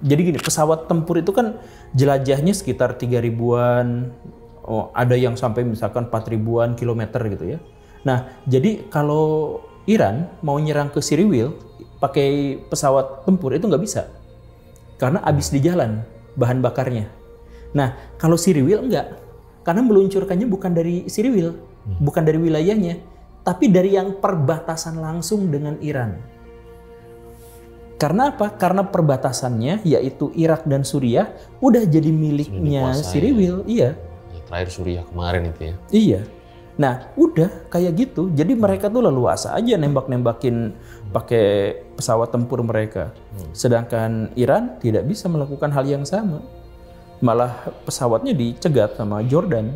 Jadi gini, pesawat tempur itu kan jelajahnya sekitar 3.000-an, ada yang sampai misalkan 4.000-an kilometer gitu ya. Nah, jadi kalau Iran mau nyerang ke Cyril pakai pesawat tempur itu nggak bisa, karena habis di jalan bahan bakarnya. Nah kalau Cyril enggak, karena meluncurkannya bukan dari Cyril, bukan dari wilayahnya, tapi dari yang perbatasan langsung dengan Iran. Karena apa? Karena perbatasannya yaitu Irak dan Suriah udah jadi miliknya Cyril. Iya. Terakhir Suriah kemarin itu ya. Iya. Nah, udah kayak gitu. Jadi mereka tuh leluasa aja nembak-nembakin pakai pesawat tempur mereka. Sedangkan Iran tidak bisa melakukan hal yang sama. Malah pesawatnya dicegat sama Jordan.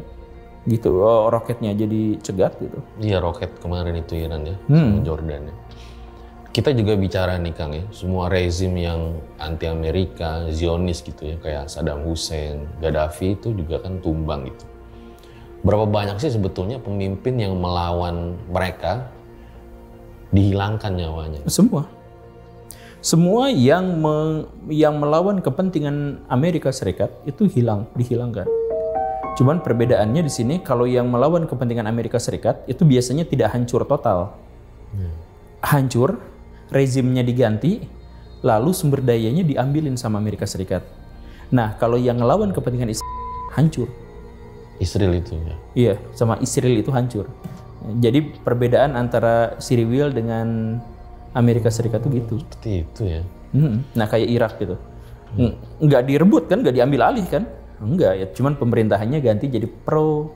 Gitu, roketnya jadi cegat gitu. Iya, roket kemarin itu Iran ya, sama Jordan ya. Kita juga bicara nih Kang ya, semua rezim yang anti Amerika, Zionis gitu ya, kayak Saddam Hussein, Gaddafi itu juga kan tumbang gitu. Berapa banyak sih sebetulnya pemimpin yang melawan mereka dihilangkan nyawanya? Semua yang melawan kepentingan Amerika Serikat itu dihilangkan. Cuman perbedaannya di sini, kalau yang melawan kepentingan Amerika Serikat itu biasanya tidak hancur total. Hancur, rezimnya diganti, lalu sumber dayanya diambilin sama Amerika Serikat. Nah, kalau yang melawan kepentingan Israel hancur. Israel itu ya? Iya, sama Israel itu hancur. Jadi perbedaan antara Cyril dengan Amerika Serikat itu gitu. Seperti itu ya? Nah kayak Irak gitu. Nggak direbut kan, nggak diambil alih kan? Enggak ya, cuman pemerintahannya ganti jadi pro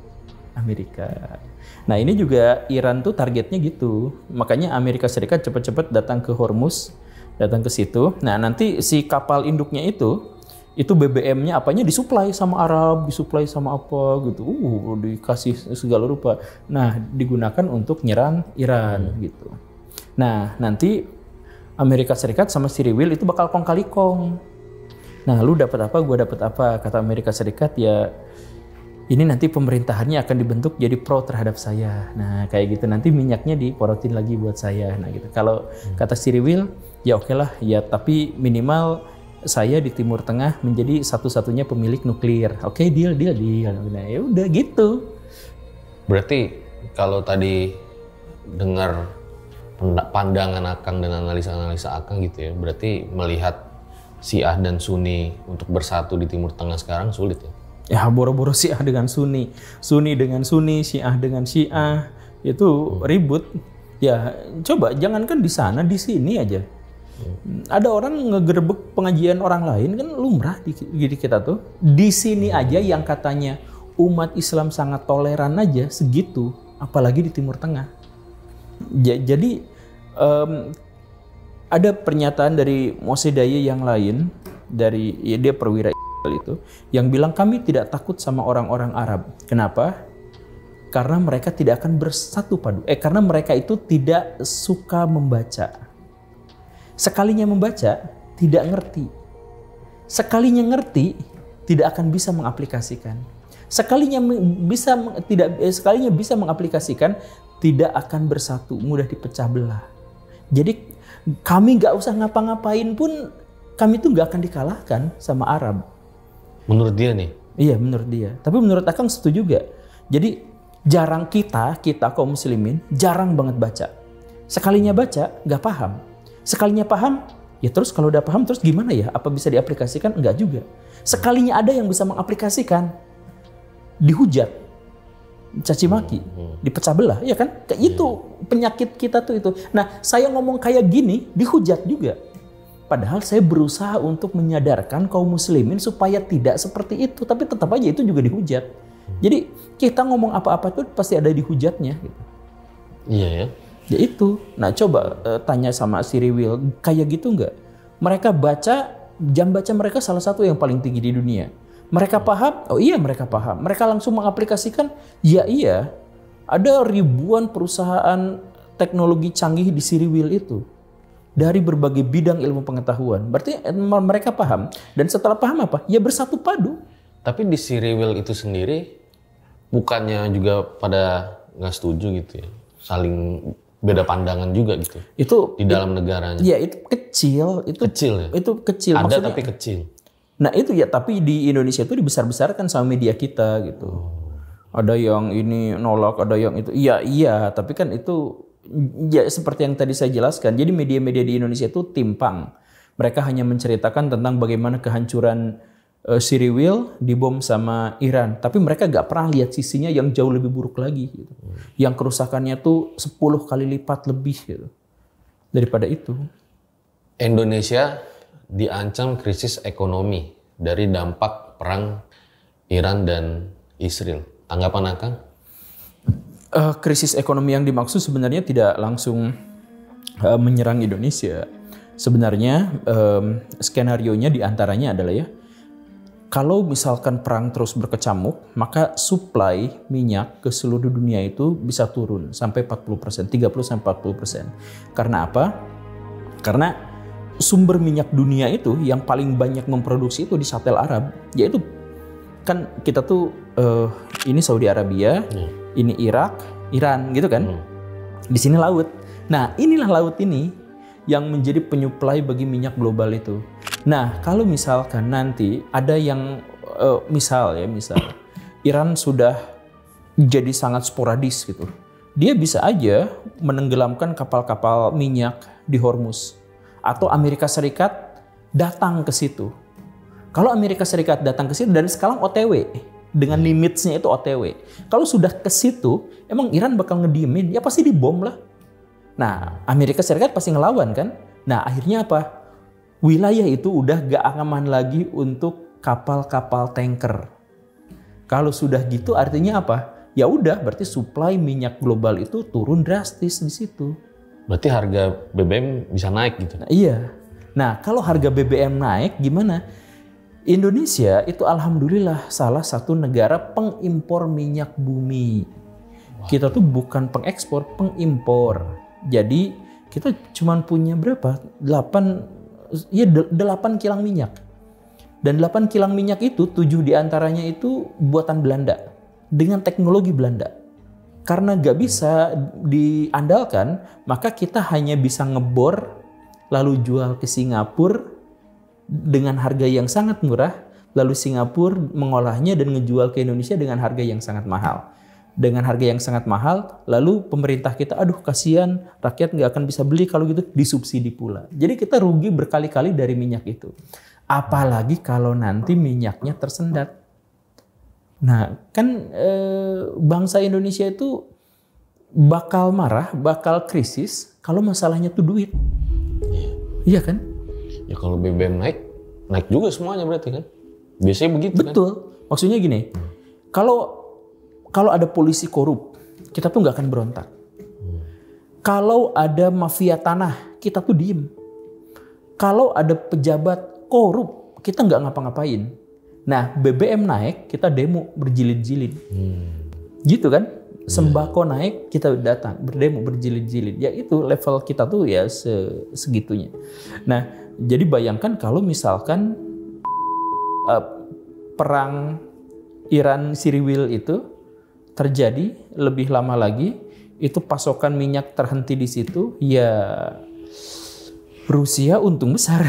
Amerika. Nah ini juga Iran tuh targetnya gitu. Makanya Amerika Serikat cepat-cepat datang ke Hormuz, datang ke situ. Nah nanti si kapal induknya itu BBM-nya apanya disuplai sama Arab, disuplai sama apa gitu. Dikasih segala rupa. Nah, digunakan untuk nyerang Iran gitu. Nah, nanti Amerika Serikat sama Cyril itu bakal kong kali kong. Nah, lu dapat apa, gua dapat apa. Kata Amerika Serikat ya ini nanti pemerintahannya akan dibentuk jadi pro terhadap saya. Nah, kayak gitu nanti minyaknya diporotin lagi buat saya. Nah, gitu. Kalau kata Cyril ya oke lah ya, tapi minimal saya di Timur Tengah menjadi satu-satunya pemilik nuklir. Oke, deal. Nah, ya udah gitu. Berarti kalau tadi dengar pandangan Akang dan analisa-analisa Akang gitu ya, berarti melihat Syiah dan Sunni untuk bersatu di Timur Tengah sekarang sulit ya? Ya boro-boro Syiah dengan Sunni, Sunni dengan Sunni, Syiah dengan Syiah itu ribut. Ya coba jangankan di sana, di sini aja. Ada orang ngegerebek pengajian orang lain kan lumrah di kita tuh. Di sini aja yang katanya umat Islam sangat toleran aja segitu, apalagi di Timur Tengah. Jadi ada pernyataan dari Mosedaya yang lain, dari dia perwira itu, yang bilang kami tidak takut sama orang-orang Arab. Kenapa? Karena mereka tidak akan bersatu padu. Karena mereka itu tidak suka membaca. Sekalinya membaca, tidak ngerti. Sekalinya ngerti, tidak akan bisa mengaplikasikan. Sekalinya bisa mengaplikasikan, tidak akan bersatu, mudah dipecah belah. Jadi kami nggak usah ngapa-ngapain pun, kami tuh nggak akan dikalahkan sama Arab. Menurut dia nih? Iya, menurut dia. Tapi menurut Akang setuju juga. Jadi jarang kita kaum muslimin jarang banget baca. Sekalinya baca nggak paham. Sekalinya paham, ya terus kalau udah paham terus gimana ya? Apa bisa diaplikasikan? Enggak juga. Sekalinya ada yang bisa mengaplikasikan, dihujat, caci maki, dipecah belah, ya kan? Kayak itu penyakit kita tuh itu. Nah, saya ngomong kayak gini dihujat juga. Padahal saya berusaha untuk menyadarkan kaum muslimin supaya tidak seperti itu, tapi tetap aja itu juga dihujat. Jadi kita ngomong apa-apa tuh pasti ada dihujatnya gitu. Iya ya. Ya itu. Nah, coba tanya sama si Riwil, kayak gitu nggak? Mereka baca, jam baca mereka salah satu yang paling tinggi di dunia. Mereka paham? Oh iya, mereka paham. Mereka langsung mengaplikasikan? Ya iya. Ada ribuan perusahaan teknologi canggih di Siriwil itu. Dari berbagai bidang ilmu pengetahuan. Berarti mereka paham. Dan setelah paham apa? Ya bersatu padu. Tapi di Siriwil itu sendiri, bukannya juga pada nggak setuju gitu ya? Saling beda pandangan juga gitu. Itu di dalam negaranya. Ya itu kecil. Itu kecil ya? Itu kecil. Ada maksudnya, tapi kecil. Nah itu ya, tapi di Indonesia itu dibesar-besarkan sama media kita gitu. Ada yang ini nolak, ada yang itu. Iya, tapi kan itu ya seperti yang tadi saya jelaskan. Jadi media-media di Indonesia itu timpang. Mereka hanya menceritakan tentang bagaimana kehancuran Siriwil dibom sama Iran. Tapi mereka gak pernah lihat sisinya yang jauh lebih buruk lagi. Gitu. Yang kerusakannya tuh 10 kali lipat lebih gitu, daripada itu. Indonesia diancam krisis ekonomi dari dampak perang Iran dan Israel. Tanggapan Akang? Krisis ekonomi yang dimaksud sebenarnya tidak langsung menyerang Indonesia. Sebenarnya skenarionya diantaranya adalah ya, kalau misalkan perang terus berkecamuk, maka supply minyak ke seluruh dunia itu bisa turun sampai 40%, 30-40%. Karena apa? Karena sumber minyak dunia itu yang paling banyak memproduksi itu di Shale Arab, yaitu kan kita tuh ini Saudi Arabia, ini Irak, Iran gitu kan. Di sini laut. Nah, inilah laut ini yang menjadi penyuplai bagi minyak global itu. Nah, kalau misalkan nanti ada yang misal Iran sudah jadi sangat sporadis gitu. Dia bisa aja menenggelamkan kapal-kapal minyak di Hormuz. Atau Amerika Serikat datang ke situ. Kalau Amerika Serikat datang ke situ dan sekarang OTW dengan limitsnya itu OTW. Kalau sudah ke situ, emang Iran bakal ngediemin? Ya pasti dibom lah. Nah, Amerika Serikat pasti ngelawan kan? Nah, akhirnya apa? Wilayah itu udah gak aman lagi untuk kapal-kapal tanker. Kalau sudah gitu artinya apa? Ya udah, berarti suplai minyak global itu turun drastis di situ. Berarti harga BBM bisa naik gitu? Nah, iya. Nah, kalau harga BBM naik gimana? Indonesia itu alhamdulillah salah satu negara pengimpor minyak bumi. Kita tuh bukan pengekspor, pengimpor. Jadi kita cuma punya berapa? 8 kilang minyak. Dan 8 kilang minyak itu 7 diantaranya itu buatan Belanda. Dengan teknologi Belanda. Karena gak bisa diandalkan, maka kita hanya bisa ngebor lalu jual ke Singapura dengan harga yang sangat murah, lalu Singapura mengolahnya dan ngejual ke Indonesia dengan harga yang sangat mahal. Dengan harga yang sangat mahal, lalu pemerintah kita, aduh kasihan, rakyat nggak akan bisa beli kalau gitu, disubsidi pula. Jadi kita rugi berkali-kali dari minyak itu. Apalagi kalau nanti minyaknya tersendat. Nah, kan bangsa Indonesia itu bakal marah, bakal krisis kalau masalahnya tuh duit. Iya kan? Ya kalau BBM naik juga semuanya berarti kan? Biasanya begitu. Betul. Kan? Maksudnya gini, kalau ada polisi korup, kita tuh nggak akan berontak. Kalau ada mafia tanah, kita tuh diem. Kalau ada pejabat korup, kita nggak ngapa-ngapain. Nah, BBM naik, kita demo berjilid-jilid. Gitu kan? Sembako naik, kita datang berdemo berjilid-jilid. Ya itu level kita tuh ya segitunya. Nah, jadi bayangkan kalau misalkan perang Iran-Siriwil itu terjadi lebih lama lagi, itu pasokan minyak terhenti di situ, ya Rusia untung besar.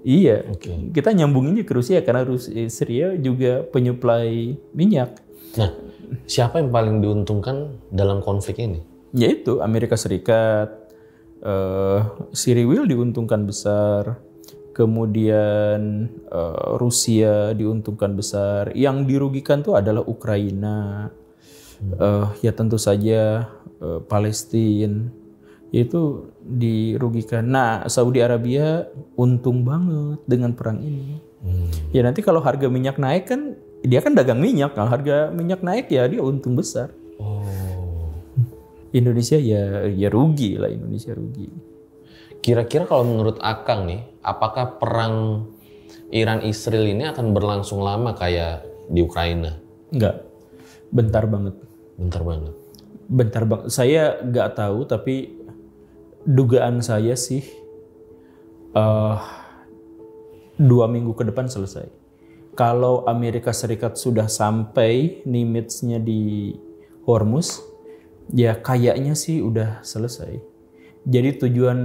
Iya, Oke. kita nyambunginnya ke Rusia karena Syria juga penyuplai minyak. Nah, siapa yang paling diuntungkan dalam konflik ini? Yaitu Amerika Serikat, Cyril diuntungkan besar, kemudian Rusia diuntungkan besar. Yang dirugikan tuh adalah Ukraina, ya tentu saja Palestina. Itu dirugikan. Nah, Saudi Arabia untung banget dengan perang ini. Ya nanti kalau harga minyak naik kan, dia kan dagang minyak. Kalau harga minyak naik ya dia untung besar. Indonesia ya rugi lah, Indonesia rugi. Kira-kira kalau menurut Akang nih, apakah perang Iran-Israel ini akan berlangsung lama kayak di Ukraina? Enggak, bentar banget. Bentar banget. Bentar banget. Saya nggak tahu, tapi dugaan saya sih 2 minggu ke depan selesai. Kalau Amerika Serikat sudah sampai limitsnya di Hormuz, ya kayaknya sih udah selesai. Jadi tujuan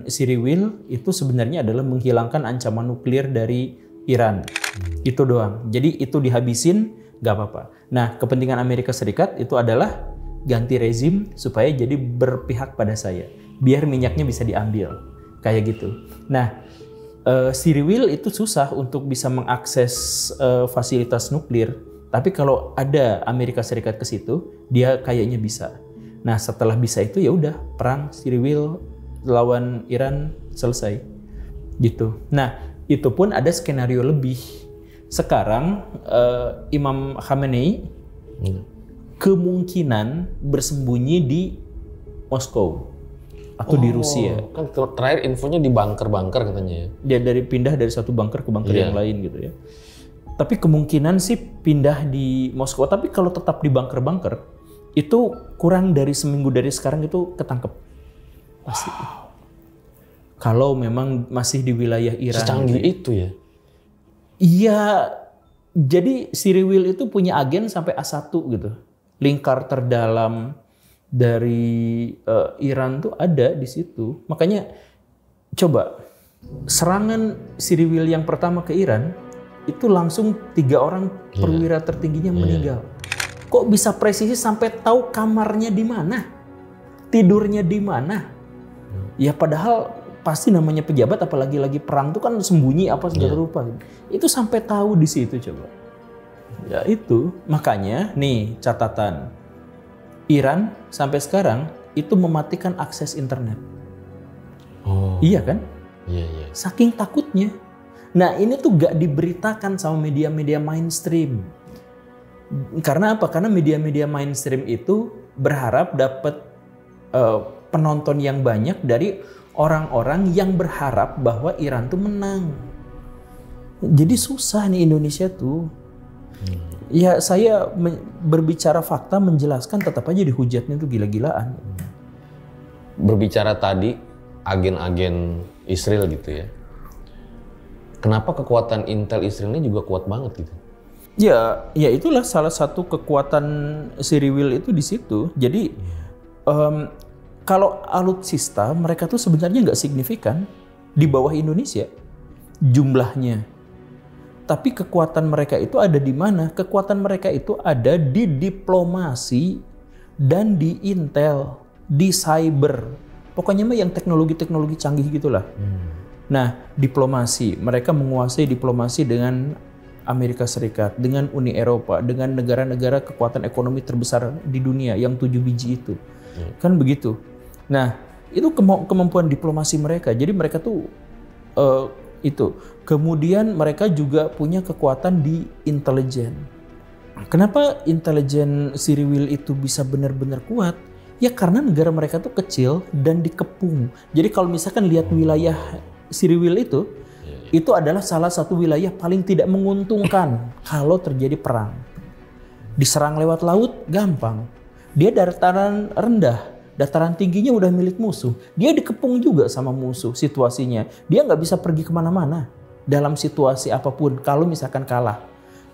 Cyril itu sebenarnya adalah menghilangkan ancaman nuklir dari Iran. Itu doang. Jadi itu dihabisin, nggak apa-apa. Nah, kepentingan Amerika Serikat itu adalah ganti rezim supaya jadi berpihak pada saya. Biar minyaknya bisa diambil. Kayak gitu. Nah, Cyril itu susah untuk bisa mengakses fasilitas nuklir. Tapi kalau ada Amerika Serikat ke situ, dia kayaknya bisa. Nah, setelah bisa itu ya udah perang Cyril lawan Iran selesai. Gitu. Nah, itu pun ada skenario lebih. Sekarang Imam Khamenei kemungkinan bersembunyi di Moskow atau di Rusia. Kan terakhir infonya di bunker-bunker katanya ya. Dia pindah dari satu bunker ke bunker yang lain gitu ya. Tapi kemungkinan sih pindah di Moskow. Tapi kalau tetap di bunker-bunker, itu kurang dari seminggu dari sekarang itu ketangkep. Pasti. Kalau memang masih di wilayah Iran. Secanggih itu ya? Iya. Jadi Cyril itu punya agen sampai A1 gitu. Lingkar terdalam dari Iran tuh ada di situ. Makanya coba serangan Cyril yang pertama ke Iran itu langsung 3 orang perwira tertingginya meninggal. Kok bisa presisi sampai tahu kamarnya di mana, tidurnya di mana? Ya padahal pasti namanya pejabat, apalagi lagi perang tuh kan sembunyi apa segala rupa. Itu sampai tahu di situ coba. Ya itu makanya nih catatan. Iran sampai sekarang itu mematikan akses internet. Iya kan? Iya. Saking takutnya. Nah ini tuh gak diberitakan sama media-media mainstream. Karena apa? Karena media-media mainstream itu berharap dapat penonton yang banyak dari orang-orang yang berharap bahwa Iran tuh menang. Jadi susah nih Indonesia tuh. Ya saya berbicara fakta, menjelaskan tetap aja dihujatnya tuh gila-gilaan. Berbicara tadi agen-agen Israel gitu ya. Kenapa kekuatan intel Israel ini juga kuat banget gitu? Ya itulah salah satu kekuatan Cyril itu di situ. Jadi kalau alutsista mereka tuh sebenarnya nggak signifikan di bawah Indonesia jumlahnya. Tapi kekuatan mereka itu ada di mana? Kekuatan mereka itu ada di diplomasi dan di intel, di cyber. Pokoknya mah yang teknologi-teknologi canggih gitulah. Nah, diplomasi, mereka menguasai diplomasi dengan Amerika Serikat, dengan Uni Eropa, dengan negara-negara kekuatan ekonomi terbesar di dunia yang 7 biji itu. Kan begitu. Nah, itu kemampuan diplomasi mereka. Jadi mereka tuh itu. Kemudian mereka juga punya kekuatan di intelijen. Kenapa intelijen Cyril itu bisa benar-benar kuat? Ya karena negara mereka tuh kecil dan dikepung. Jadi kalau misalkan lihat wilayah Cyril itu adalah salah satu wilayah paling tidak menguntungkan kalau terjadi perang. Diserang lewat laut gampang. Dia dataran rendah. Dataran tingginya udah milik musuh. Dia dikepung juga sama musuh situasinya. Dia nggak bisa pergi kemana-mana dalam situasi apapun kalau misalkan kalah.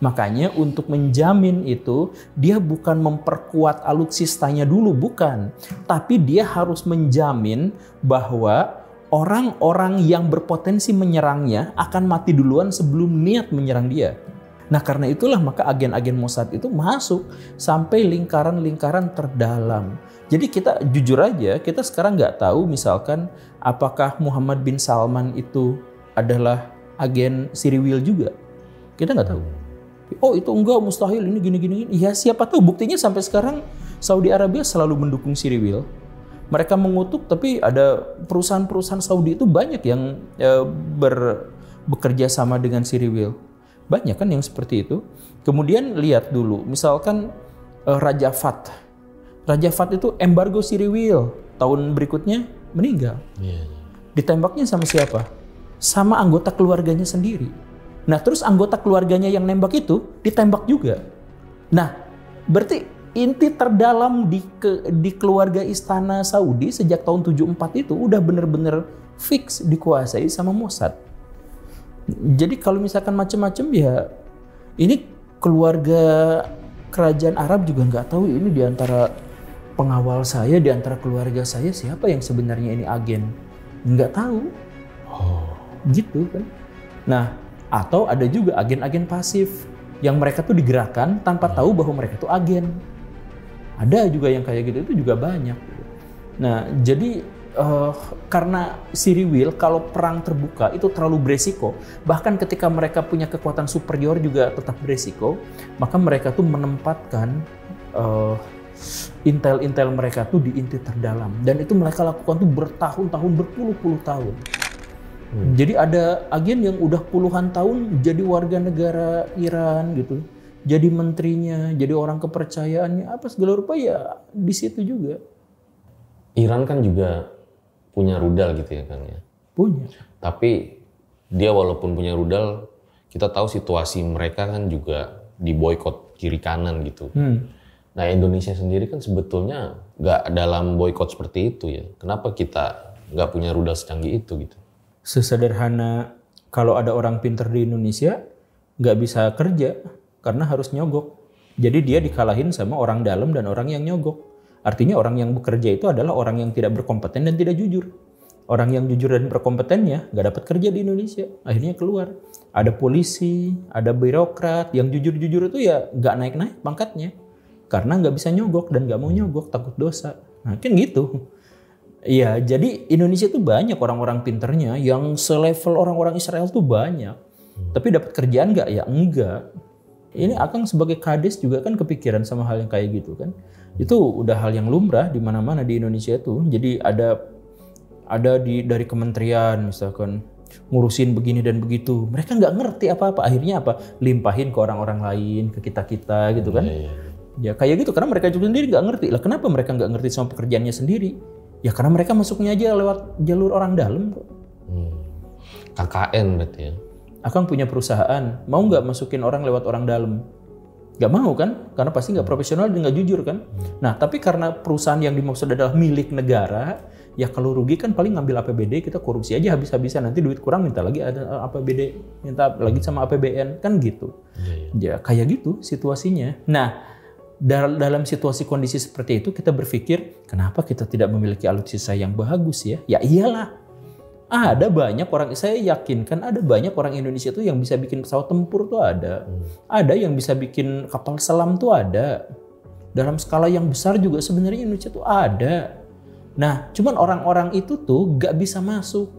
Makanya untuk menjamin itu dia bukan memperkuat alutsistanya dulu, bukan. Tapi dia harus menjamin bahwa orang-orang yang berpotensi menyerangnya akan mati duluan sebelum niat menyerang dia. Nah karena itulah maka agen-agen Mossad itu masuk sampai lingkaran-lingkaran terdalam. Jadi kita jujur aja, kita sekarang nggak tahu misalkan apakah Muhammad bin Salman itu adalah agen Cyril juga. Kita nggak tahu. Oh itu enggak, mustahil, ini gini-gini. Ya siapa tahu, buktinya sampai sekarang Saudi Arabia selalu mendukung Cyril. Mereka mengutuk, tapi ada perusahaan-perusahaan Saudi itu banyak yang bekerja sama dengan Cyril. Banyak kan yang seperti itu. Kemudian lihat dulu, misalkan Raja Fat. Raja Fat itu embargo Cyril. Tahun berikutnya meninggal. Ditembaknya sama siapa? Sama anggota keluarganya sendiri. Nah terus anggota keluarganya yang nembak itu ditembak juga. Nah berarti inti terdalam di keluarga istana Saudi sejak tahun 74 itu udah bener-bener fix dikuasai sama Mossad. Jadi kalau misalkan macam-macam ya ini keluarga kerajaan Arab juga nggak tahu ini diantara pengawal saya, diantara keluarga saya siapa yang sebenarnya ini agen, nggak tahu. Gitu kan. Nah atau ada juga agen-agen pasif yang mereka tuh digerakkan tanpa tahu bahwa mereka tuh agen. Ada juga yang kayak gitu, itu juga banyak. Nah jadi karena Cyril kalau perang terbuka itu terlalu beresiko, bahkan ketika mereka punya kekuatan superior juga tetap beresiko, maka mereka tuh menempatkan intel-intel mereka tuh di inti terdalam, dan itu mereka lakukan tuh bertahun-tahun, berpuluh-puluh tahun. Jadi ada agen yang udah puluhan tahun jadi warga negara Iran gitu, jadi menterinya, jadi orang kepercayaannya, apa segala rupa ya di situ juga. Iran kan juga punya rudal gitu ya Kang ya. Punya. Tapi dia walaupun punya rudal, kita tahu situasi mereka kan juga diboikot kiri kanan gitu. Nah Indonesia sendiri kan sebetulnya nggak dalam boikot seperti itu ya. Kenapa kita nggak punya rudal secanggih itu gitu? Sesederhana kalau ada orang pinter di Indonesia nggak bisa kerja karena harus nyogok. Jadi dia dikalahin sama orang dalam dan orang yang nyogok. Artinya orang yang bekerja itu adalah orang yang tidak berkompeten dan tidak jujur. Orang yang jujur dan berkompetennya nggak dapat kerja di Indonesia. Akhirnya keluar. Ada polisi, ada birokrat yang jujur-jujur itu ya nggak naik-naik pangkatnya. Karena nggak bisa nyogok dan nggak mau nyogok, takut dosa. Nah kan gitu. Iya, jadi Indonesia tuh banyak orang-orang pinternya yang selevel orang-orang Israel tuh banyak. Tapi dapat kerjaan nggak? Ya enggak. Ini Akang sebagai kades juga kan kepikiran sama hal yang kayak gitu kan. Itu udah hal yang lumrah di mana-mana di Indonesia itu. Jadi ada dari kementerian misalkan ngurusin begini dan begitu. Mereka nggak ngerti apa-apa. Akhirnya apa? Limpahin ke orang-orang lain, ke kita-kita gitu kan. Ya kayak gitu karena mereka juga sendiri nggak ngerti. Lah kenapa mereka nggak ngerti sama pekerjaannya sendiri? Ya karena mereka masuknya aja lewat jalur orang dalam kok. KKN berarti ya. Akang punya perusahaan, mau nggak masukin orang lewat orang dalam? Nggak mau kan? Karena pasti nggak profesional dan nggak jujur kan? Nah tapi karena perusahaan yang dimaksud adalah milik negara, ya kalau rugi kan paling ngambil APBD, kita korupsi aja habis-habisan, nanti duit kurang minta lagi ada APBD, minta lagi sama APBN, kan gitu. Ya kayak gitu situasinya. Nah dalam situasi kondisi seperti itu kita berpikir, kenapa kita tidak memiliki alutsista yang bagus ya? Ya iyalah. Ada banyak orang, saya yakin kan ada banyak orang Indonesia tuh yang bisa bikin pesawat tempur tuh ada. Ada yang bisa bikin kapal selam tuh ada. Dalam skala yang besar juga sebenarnya Indonesia tuh ada. Nah, cuman orang-orang itu tuh gak bisa masuk.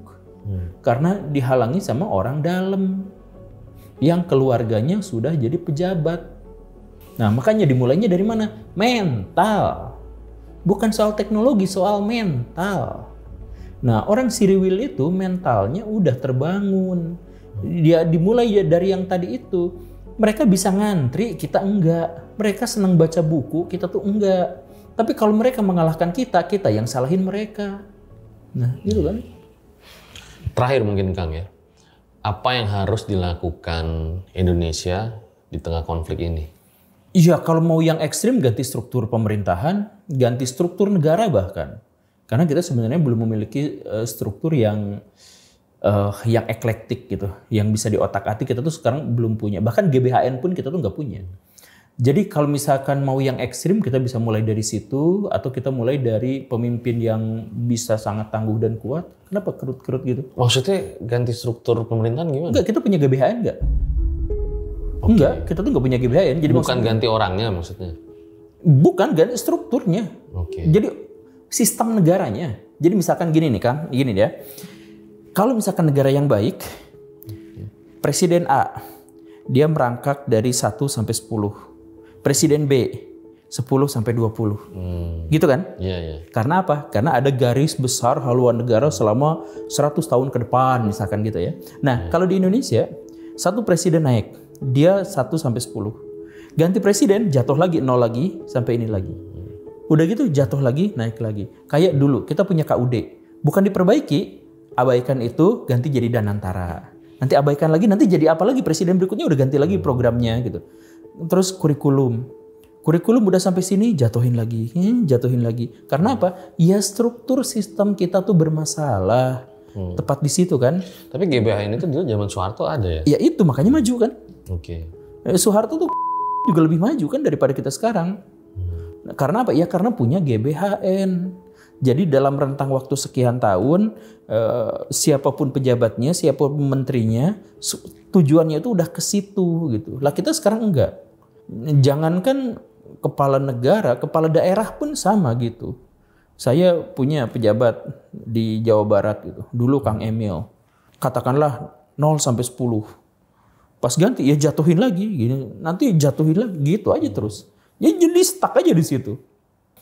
Karena dihalangi sama orang dalam. Yang keluarganya sudah jadi pejabat. Nah, makanya dimulainya dari mana? Mental. Bukan soal teknologi, soal mental. Nah, orang Cyril itu mentalnya udah terbangun. Dia dimulai dari yang tadi itu. Mereka bisa ngantri, kita enggak. Mereka senang baca buku, kita tuh enggak. Tapi kalau mereka mengalahkan kita yang salahin mereka. Nah, gitu kan. Terakhir mungkin Kang ya. Apa yang harus dilakukan Indonesia di tengah konflik ini? Iya, kalau mau yang ekstrim ganti struktur pemerintahan, ganti struktur negara bahkan. Karena kita sebenarnya belum memiliki struktur yang eklektik gitu, yang bisa diotak-atik kita tuh sekarang belum punya. Bahkan GBHN pun kita tuh nggak punya. Jadi kalau misalkan mau yang ekstrim kita bisa mulai dari situ atau kita mulai dari pemimpin yang bisa sangat tangguh dan kuat. Kenapa kerut-kerut gitu? Maksudnya ganti struktur pemerintahan gimana? Enggak, kita punya GBHN enggak? Okay. Enggak, kita tuh enggak punya GBHN. Jadi bukan ganti orangnya maksudnya? Bukan, ganti strukturnya. Okay. Jadi sistem negaranya. Jadi misalkan gini nih Kang, gini ya. Kalau misalkan negara yang baik, Presiden A, dia merangkak dari 1 sampai 10. Presiden B 10 sampai 20. Gitu kan? Iya. Karena apa? Karena ada garis besar haluan negara selama 100 tahun ke depan misalkan gitu ya. Nah, kalau di Indonesia satu presiden naik, dia 1 sampai 10. Ganti presiden jatuh lagi 0 lagi sampai ini lagi. Udah gitu jatuh lagi, naik lagi. Kayak dulu kita punya KUD, bukan diperbaiki, abaikan itu ganti jadi Danantara. Nanti abaikan lagi, nanti jadi apa lagi presiden berikutnya udah ganti lagi programnya gitu. Terus kurikulum udah sampai sini jatuhin lagi. Karena apa? Ya struktur sistem kita tuh bermasalah. Tepat di situ kan. Tapi GBHN itu dulu zaman Soeharto ada ya? Ya itu makanya maju kan. Oke. Soeharto tuh juga lebih maju kan daripada kita sekarang. Karena apa? Ya karena punya GBHN. Jadi dalam rentang waktu sekian tahun, siapapun pejabatnya, siapapun menterinya, tujuannya itu udah ke situ gitu. Lah kita sekarang enggak. Jangankan kepala negara, kepala daerah pun sama gitu. Saya punya pejabat di Jawa Barat gitu. Dulu Kang Emil. Katakanlah 0 sampai 10. Pas ganti ya jatuhin lagi gini. Nanti jatuhin lagi gitu aja terus. Ya jadi stuck aja di situ.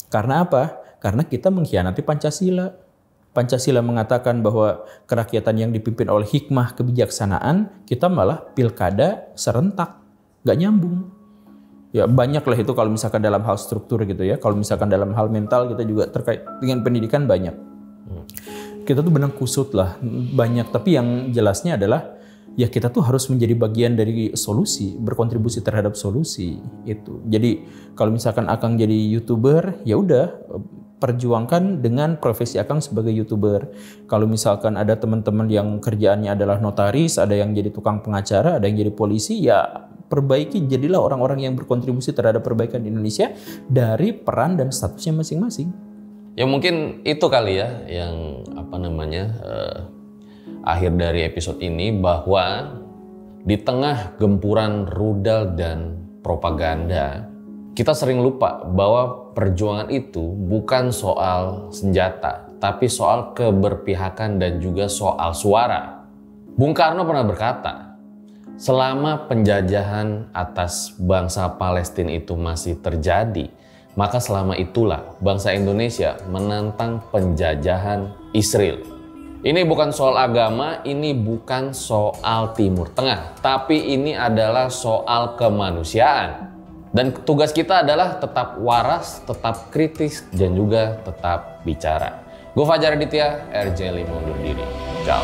Karena apa? Karena kita mengkhianati Pancasila. Pancasila mengatakan bahwa kerakyatan yang dipimpin oleh hikmah kebijaksanaan, kita malah pilkada serentak. Gak nyambung. Ya banyak lah itu kalau misalkan dalam hal struktur gitu ya. Kalau misalkan dalam hal mental kita juga terkait dengan pendidikan banyak. Kita tuh benang kusut lah banyak. Tapi yang jelasnya adalah ya kita tuh harus menjadi bagian dari solusi. Berkontribusi terhadap solusi itu. Jadi kalau misalkan Akang jadi YouTuber ya udah perjuangkan dengan profesi Akang sebagai YouTuber. Kalau misalkan ada teman-teman yang kerjaannya adalah notaris, ada yang jadi tukang pengacara, ada yang jadi polisi, ya perbaiki, jadilah orang-orang yang berkontribusi terhadap perbaikan Indonesia dari peran dan statusnya masing-masing. Ya mungkin itu kali ya yang akhir dari episode ini, bahwa di tengah gempuran rudal dan propaganda, kita sering lupa bahwa perjuangan itu bukan soal senjata, tapi soal keberpihakan dan juga soal suara. Bung Karno pernah berkata, selama penjajahan atas bangsa Palestina itu masih terjadi, maka selama itulah bangsa Indonesia menantang penjajahan Israel. Ini bukan soal agama, ini bukan soal Timur Tengah, tapi ini adalah soal kemanusiaan. Dan tugas kita adalah tetap waras, tetap kritis, dan juga tetap bicara. Gue Fajar Aditya, RJ Lima undur diri. Ciao.